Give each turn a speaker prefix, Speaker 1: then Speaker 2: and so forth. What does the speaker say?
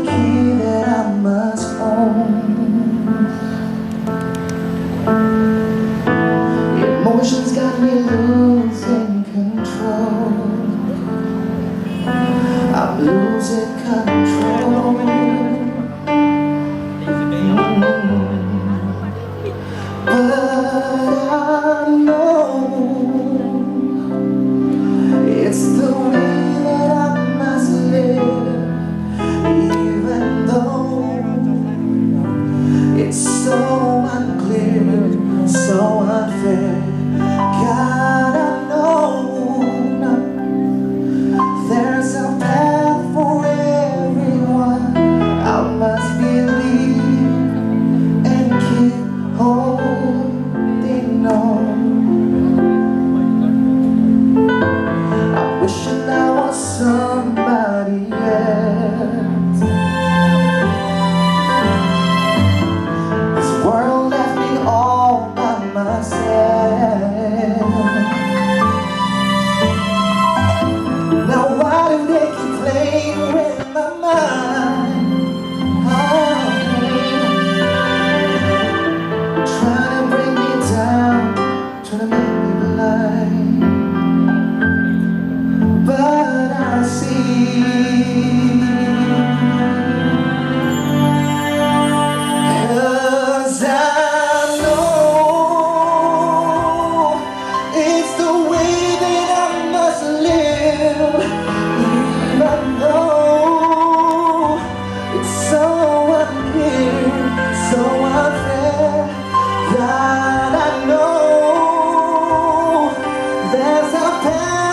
Speaker 1: key that I must own. Emotions got me losing control. I'm losing control. But I know it's the way that I must live, even though it's so unclear, so unfair. God, I know there's a path for everyone. I must believe and keep holding on. I'm wishing I was somebody else. This world left me all by myself. Now why do they keep playing with my mind? Trying to bring me down, trying to make me blind. But I see, 'cause I know it's the way that I must live, even though it's so unclear, so unfair. God, I know there's a path